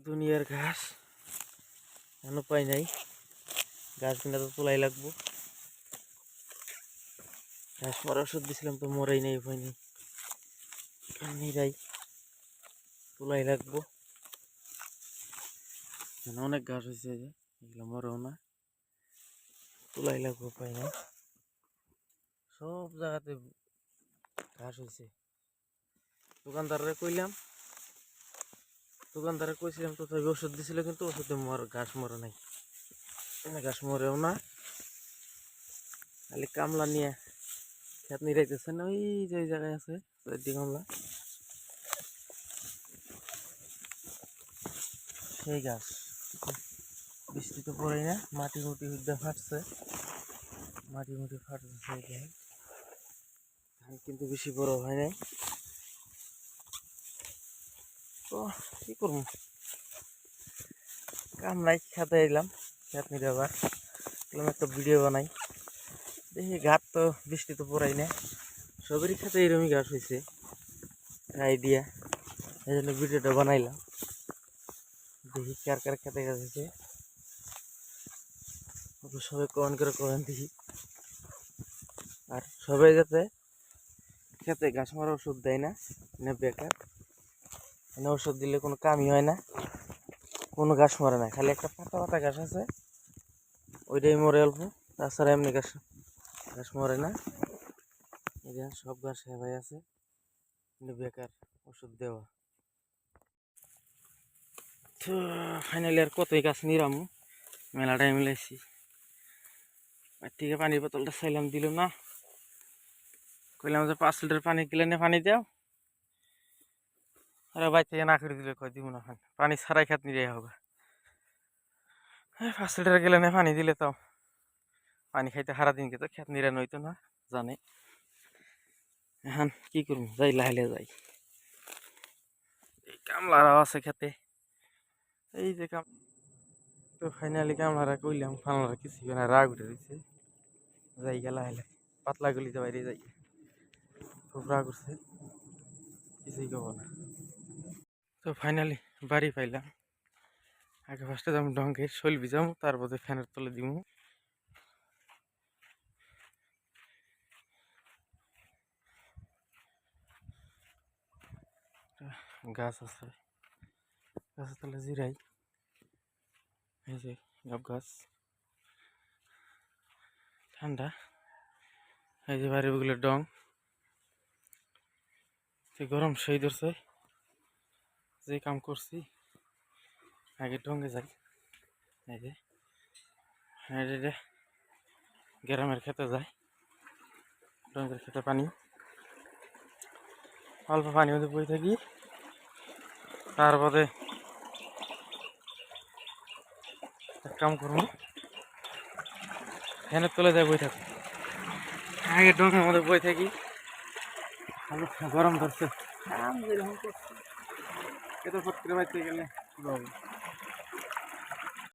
দুনিয়ার ঘাস এখনো পাই নাই। ঘাস কিনা তো তোলাই লাগবো। ঘাস মারা ওষুধ দিছিলাম তো মরাই নাই, উপায় নেই। নিরাই তোলাই লাগবো। অনেক ঘাস হয়েছে, যে এগুলো মরেও না, তোলাই লাগবো, উপায় নাই। সব জায়গাতে ঘাস হয়েছে। দোকানদারে কইছিলাম তথাপি ওষুধ দিছিল, কিন্তু ওষুধে ঘাস মরে নাই। ঘাস মরেও না, খালি কামলা নিয়ে খেত নিরাইতেছে না। ওই যে জায়গায় আছে কামলা, সেই গাছ। বৃষ্টি তো পড়েই না, মাটি মুটি ফাটছে, ফাটছে। ধান কিন্তু বেশি বড় হয় নাই। তো কি করবো, কাম নাই, খেতে এলাম। খেত নিতে আবার একটা ভিডিও বানাই। দেখি ঘাট তো বৃষ্টি তো পড়াই না, সবেরই খেতে এরমই ঘাস হয়েছে। আইডিয়া, এই জন্য ভিডিওটা বানাইলাম। দেখি কার কার খেতে গাছ হয়েছে, সবাই কমেন্ট করে কমেন্ট দেখি। আর সবাই যাতে খেতে ঘাস মারা ওষুধ দেয় না, বেকার। ওষুধ দিলে কোনো কামই হয় না, কোনো ঘাস মরে না। খালি একটা পাতা পাতা ঘাস আছে, ওইটাই মরে অল্প। তাছাড়া এমনি ঘাস মরে না। এই সব ঘাস হেবাই আছে, কিন্তু বেকার ওষুধ দেওয়া। তো ফাইনালি আর কতই গাছ নিরামু, মেলা টাইম লাগছি। থেকে পানির বোতলটা চাইলাম, দিল না। কইলাম যে 5 লিটার পানি গেলে পানি দাও, আর বাইর থেকে না করে দিলে কয় দিব না। পানি ছাড়াই খাত নিয়ে হবে। 5 লিটার গেলে পানি দিলে তো পানি খাইতে সারা দিন তো খেত নিরান হইতো না, জানে। এখন কি করবো, যাই লাইলে যাই। এই কামলারাও আছে খেতে, এই যে তো ফাইনালি কামলারা কইলাম, কামলারা কিছু না, রাগ উঠে দিচ্ছে। যাই গেলা হেলে পাতলা গলিতে বাইরে যাই, খুব রাগ উঠছে, কিছুই কব না। তো ফাইনালি বাড়ি পাইলাম। আগে ফার্স্টে যাবো ডঙ্গের শৈল ভিজাম, তারপরে ফ্যানের তলে দিব। গাছ আছে, গাছের তলে জিরাই। এই যে গাব গাছ, ঠান্ডা। এই যে বাড়ি ওগুলো ডং, গরম সেই ধরছে। যে কাম করছি, আগে ডঙ্গে যাই। এই যে গ্রামের খেতে যায়, ডঙ্গের খেতে পানি, অল্প পানি মধ্যে বই থাকি। তারপরে এক কাম করবো, ফ্যানের তলে যায় বই থাকি। আগে ডঙ্গের মধ্যে বই থাকি, গরম ধরছে, এত ফট করে বাইতে গেলে কি হবে।